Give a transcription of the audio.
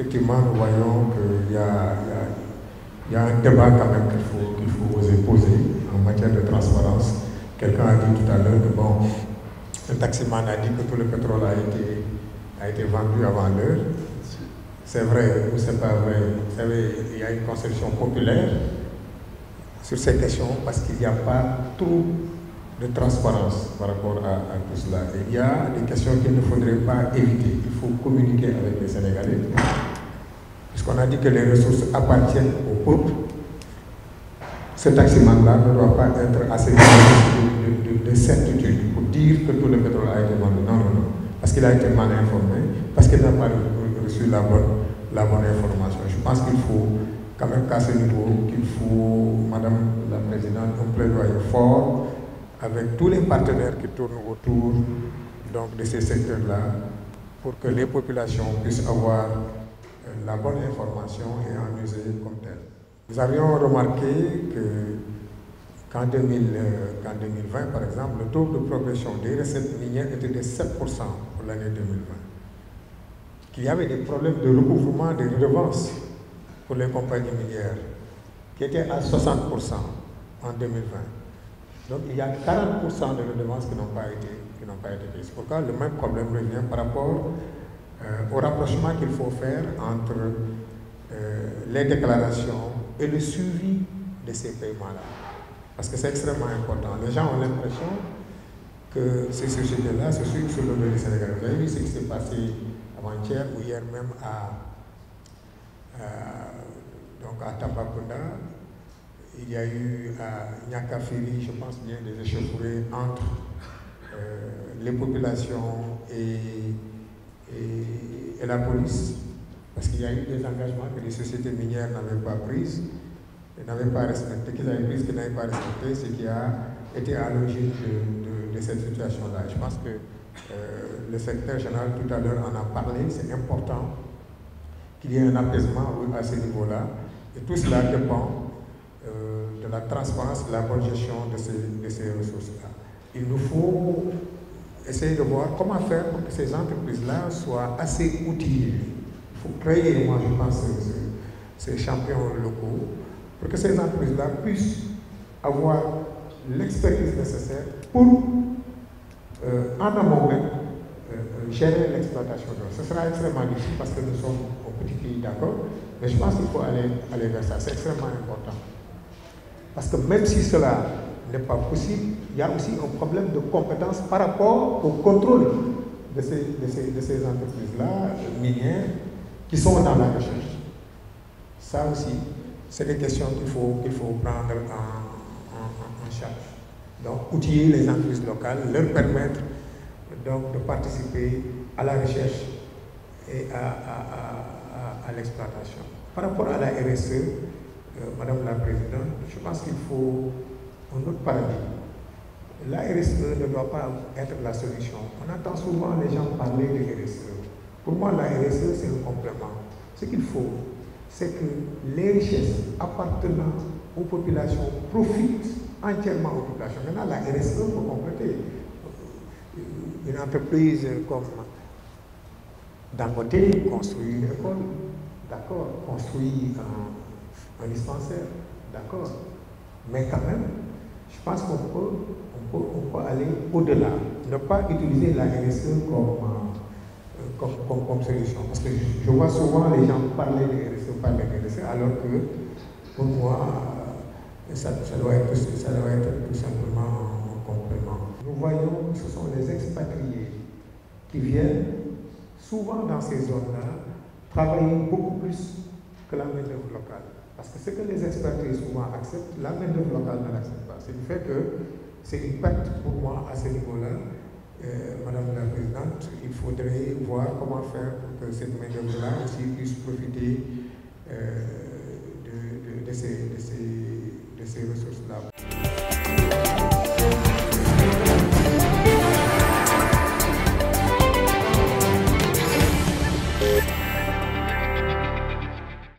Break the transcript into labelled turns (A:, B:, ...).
A: effectivement, nous voyons qu'il y a un débat quand même qu'il faut oser poser en matière de transparence. Quelqu'un a dit tout à l'heure que bon, un taximan a dit que tout le pétrole a été vendu avant l'heure. C'est vrai ou c'est pas vrai? Vous savez, il y a une conception populaire sur ces questions parce qu'il n'y a pas trop de transparence par rapport à tout cela. Et il y a des questions qu'il ne faudrait pas éviter. Il faut communiquer avec les Sénégalais. Puisqu'on a dit que les ressources appartiennent au peuple, ce taximan-là ne doit pas être assez de certitude pour dire que tout le pétrole a été vendu. Non, non, non. Parce qu'il a été mal informé, parce qu'il n'a pas reçu la bonne information. Je pense qu'il faut, quand même qu'à ce niveau, qu'il faut, Madame la Présidente, un plaidoyer fort avec tous les partenaires qui tournent autour donc, de ces secteurs-là pour que les populations puissent avoir la bonne information et en user comme telle. Nous avions remarqué qu'en 2020, par exemple, le taux de progression des recettes minières était de 7% pour l'année 2020. Qu'il y avait des problèmes de recouvrement des redevances pour les compagnies minières, qui étaient à 60% en 2020. Donc il y a 40% de redevances qui n'ont pas été prises. C'est pourquoi le même problème revient par rapport au rapprochement qu'il faut faire entre les déclarations et le suivi de ces paiements-là. Parce que c'est extrêmement important. Les gens ont l'impression que ces sociétés-là se suivent sur le dos du Sénégal. Vous avez vu ce qui s'est passé avant-hier ou hier même à Tambacounda. Il y a eu à Niakafiri, je pense bien, des échauffourées entre les populations et la police, parce qu'il y a eu des engagements que les sociétés minières n'avaient pas pris, n'avaient pas respecté, qu'ils avaient pris, qu'ils n'avaient pas respecté, ce qui a été à l'origine de cette situation-là. Je pense que le secrétaire général tout à l'heure en a parlé, c'est important qu'il y ait un apaisement à ce niveau-là, et tout cela dépend de la transparence, de la bonne gestion de ces ressources-là. Il nous faut essayer de voir comment faire pour que ces entreprises-là soient assez outillées. Il faut créer, moi je pense, ces champions locaux pour que ces entreprises-là puissent avoir l'expertise nécessaire pour, en amont même, gérer l'exploitation de l'eau. Ce sera extrêmement difficile parce que nous sommes un petit pays, d'accord, mais je pense qu'il faut aller vers ça. C'est extrêmement important. Parce que même si cela n'est pas possible, il y a aussi un problème de compétence par rapport au contrôle de ces entreprises-là, minières, qui sont dans la recherche. Ça aussi, c'est des questions qu'il faut prendre en charge. Donc, outiller les entreprises locales, leur permettre donc, de participer à la recherche et à l'exploitation. Par rapport à la RSE, Madame la Présidente, je pense qu'il faut un autre paradigme. La RSE ne doit pas être la solution. On entend souvent les gens parler de RSE. Pour moi, la RSE, c'est un complément. Ce qu'il faut, c'est que les richesses appartenant aux populations profitent entièrement aux populations. Maintenant, la RSE, pour compléter, une entreprise comme Dangote construit une école, d'accord, construit un dispensaire, d'accord. Mais quand même, je pense qu'on peut aller au-delà. Ne pas utiliser la RSE comme solution. Parce que je vois souvent les gens parler de RSE, alors que pour moi, ça doit être tout simplement un complément. Nous voyons que ce sont les expatriés qui viennent souvent dans ces zones-là travailler beaucoup plus que la main-d'œuvre locale. Parce que ce que les expatriés souvent acceptent, la main-d'œuvre locale ne l'accepte pas. C'est du fait que c'est une perte pour moi à ce niveau-là. Madame la Présidente, il faudrait voir comment faire pour que cette main-d'œuvre-là aussi puisse profiter de ces ressources-là.